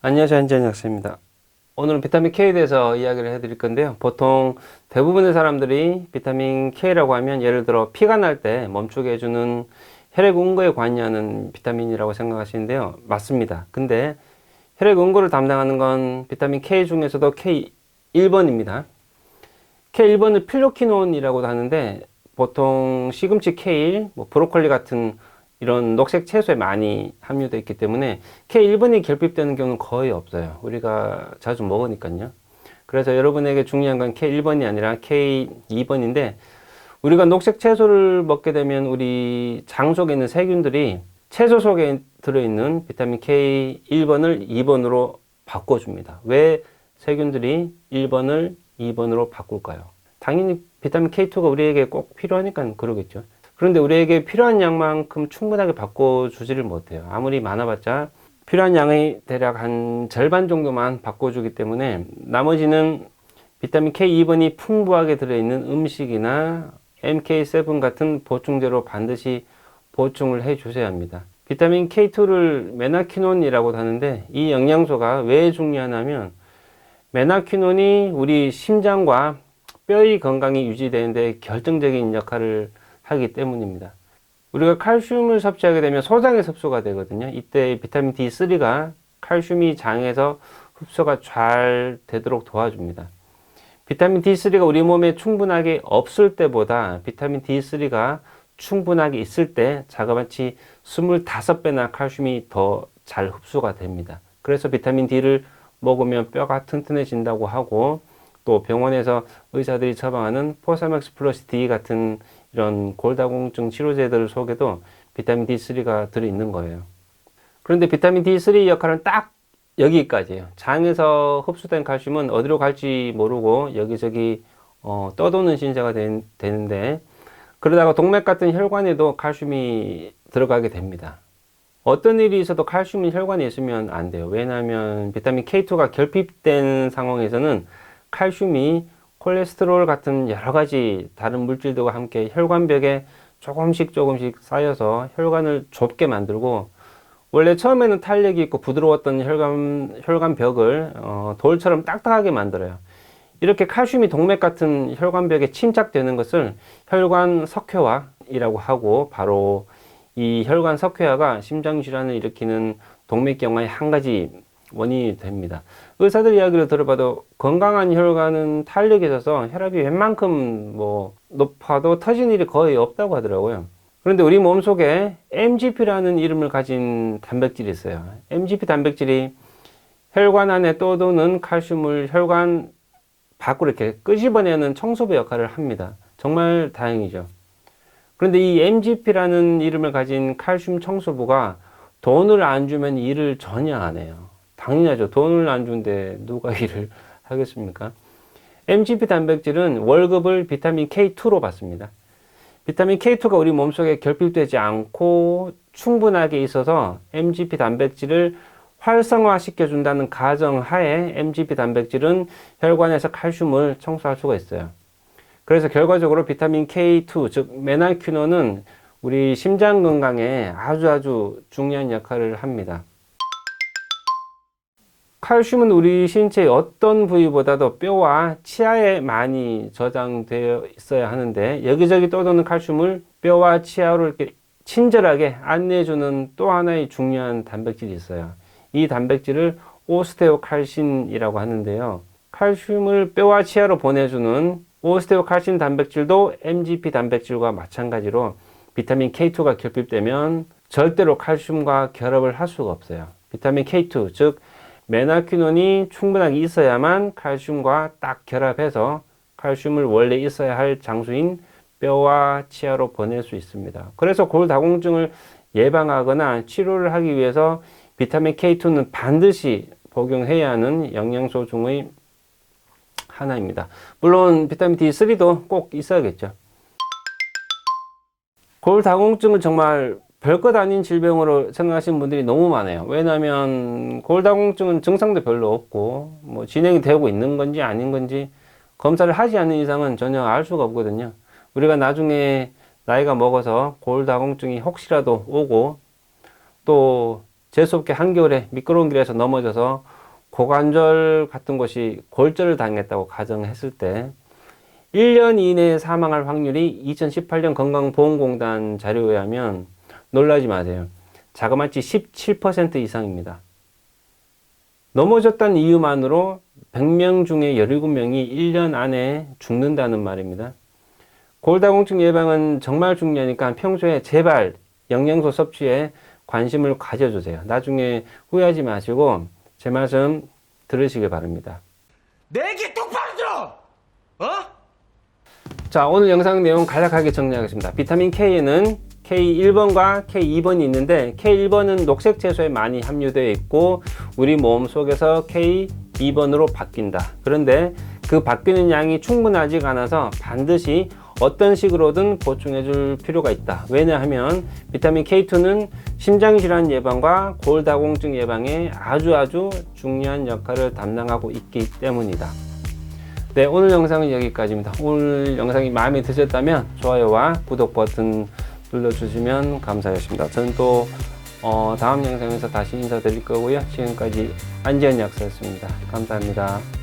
안녕하세요. 한재현 약사입니다. 오늘은 비타민 K에 대해서 이야기를 해드릴 건데요. 보통 대부분의 사람들이 비타민 K라고 하면 예를 들어 피가 날 때 멈추게 해주는 혈액 응고에 관여하는 비타민이라고 생각하시는데요. 맞습니다. 근데 혈액 응고를 담당하는 건 비타민 K 중에서도 K1번입니다. K1번을 필로키논이라고도 하는데 보통 시금치 케일, 브로콜리 같은 이런 녹색 채소에 많이 함유되어 있기 때문에 K1번이 결핍되는 경우는 거의 없어요. 우리가 자주 먹으니까요. 그래서 여러분에게 중요한 건 K1번이 아니라 K2번인데 우리가 녹색 채소를 먹게 되면 우리 장 속에 있는 세균들이 채소 속에 들어있는 비타민 K1번을 2번으로 바꿔줍니다. 왜 세균들이 1번을 2번으로 바꿀까요? 당연히 비타민 K2가 우리에게 꼭 필요하니까 그러겠죠. 그런데 우리에게 필요한 양만큼 충분하게 바꿔주지를 못해요. 아무리 많아봤자 필요한 양의 대략 한 절반 정도만 바꿔주기 때문에 나머지는 비타민 K2번이 풍부하게 들어있는 음식이나 MK7 같은 보충제로 반드시 보충을 해 주셔야 합니다. 비타민 K2를 메나키논이라고 하는데 이 영양소가 왜 중요하냐면 메나키논이 우리 심장과 뼈의 건강이 유지되는데 결정적인 역할을 하기 때문입니다. 우리가 칼슘을 섭취하게 되면 소장에 흡수가 되거든요. 이때 비타민 D3가 칼슘이 장에서 흡수가 잘 되도록 도와줍니다. 비타민 D3가 우리 몸에 충분하게 없을 때보다 비타민 D3가 충분하게 있을 때 자그마치 25배나 칼슘이 더 잘 흡수가 됩니다. 그래서 비타민 D를 먹으면 뼈가 튼튼해진다고 하고 또 병원에서 의사들이 처방하는 포사맥스 플러스 D 같은 이런 골다공증 치료제들 속에도 비타민 D3가 들어있는 거예요. 그런데 비타민 D3 역할은 딱 여기까지예요. 장에서 흡수된 칼슘은 어디로 갈지 모르고 여기저기 떠도는 신세가 되는데 그러다가 동맥 같은 혈관에도 칼슘이 들어가게 됩니다. 어떤 일이 있어도 칼슘은 혈관에 있으면 안 돼요. 왜냐하면 비타민 K2가 결핍된 상황에서는 칼슘이 콜레스테롤 같은 여러 가지 다른 물질들과 함께 혈관벽에 조금씩 쌓여서 혈관을 좁게 만들고 원래 처음에는 탄력이 있고 부드러웠던 혈관벽을 돌처럼 딱딱하게 만들어요. 이렇게 칼슘이 동맥 같은 혈관벽에 침착되는 것을 혈관 석회화이라고 하고 바로 이 혈관 석회화가 심장질환을 일으키는 동맥경화의 한 가지 원인이 됩니다. 의사들 이야기를 들어봐도 건강한 혈관은 탄력이 있어서 혈압이 웬만큼 높아도 터진 일이 거의 없다고 하더라고요. 그런데 우리 몸속에 MGP라는 이름을 가진 단백질이 있어요. MGP 단백질이 혈관 안에 떠도는 칼슘을 혈관 밖으로 이렇게 끄집어내는 청소부 역할을 합니다. 정말 다행이죠. 그런데 이 MGP라는 이름을 가진 칼슘 청소부가 돈을 안 주면 일을 전혀 안 해요. 당연하죠. 돈을 안 주는데 누가 일을 하겠습니까? MGP 단백질은 월급을 비타민 K2로 받습니다. 비타민 K2가 우리 몸속에 결핍되지 않고 충분하게 있어서 MGP 단백질을 활성화시켜 준다는 가정하에 MGP 단백질은 혈관에서 칼슘을 청소할 수가 있어요. 그래서 결과적으로 비타민 K2, 즉 메나큐논은 우리 심장 건강에 아주 중요한 역할을 합니다. 칼슘은 우리 신체의 어떤 부위보다도 뼈와 치아에 많이 저장되어 있어야 하는데 여기저기 떠도는 칼슘을 뼈와 치아로 이렇게 친절하게 안내해주는 또 하나의 중요한 단백질이 있어요. 이 단백질을 오스테오칼신이라고 하는데요. 칼슘을 뼈와 치아로 보내주는 오스테오칼신 단백질도 MGP 단백질과 마찬가지로 비타민 K2가 결핍되면 절대로 칼슘과 결합을 할 수가 없어요. 비타민 K2, 즉 메나퀴논이 충분하게 있어야만 칼슘과 딱 결합해서 칼슘을 원래 있어야 할 장소인 뼈와 치아로 보낼 수 있습니다. 그래서 골다공증을 예방하거나 치료를 하기 위해서 비타민 K2는 반드시 복용해야 하는 영양소 중의 하나입니다. 물론 비타민 D3도 꼭 있어야겠죠. 골다공증은 정말 별것 아닌 질병으로 생각하시는 분들이 너무 많아요. 왜냐하면 골다공증은 증상도 별로 없고 진행이 되고 있는 건지 아닌 건지 검사를 하지 않는 이상은 전혀 알 수가 없거든요. 우리가 나중에 나이가 먹어서 골다공증이 혹시라도 오고 또 재수없게 한겨울에 미끄러운 길에서 넘어져서 고관절 같은 곳이 골절을 당했다고 가정했을 때 1년 이내에 사망할 확률이 2018년 건강보험공단 자료에 의하면 놀라지 마세요. 자그마치 17% 이상입니다. 넘어졌다는 이유만으로 100명 중에 17명이 1년 안에 죽는다는 말입니다. 골다공증 예방은 정말 중요하니까 평소에 제발 영양소 섭취에 관심을 가져주세요. 나중에 후회하지 마시고 제 말씀 들으시길 바랍니다. 내 얘기 똑바로 들어! 어? 자, 오늘 영상 내용 간략하게 정리하겠습니다. 비타민 K에는 K1번과 K2번이 있는데 K1번은 녹색 채소에 많이 함유되어 있고 우리 몸 속에서 K2번으로 바뀐다. 그런데 그 바뀌는 양이 충분하지가 않아서 반드시 어떤 식으로든 보충해 줄 필요가 있다. 왜냐하면 비타민 K2는 심장질환 예방과 골다공증 예방에 아주 중요한 역할을 담당하고 있기 때문이다. 네, 오늘 영상은 여기까지입니다. 오늘 영상이 마음에 드셨다면 좋아요와 구독 버튼 눌러주시면 감사하겠습니다. 저는 또 다음 영상에서 다시 인사드릴 거고요. 지금까지 안지현 약사였습니다. 감사합니다.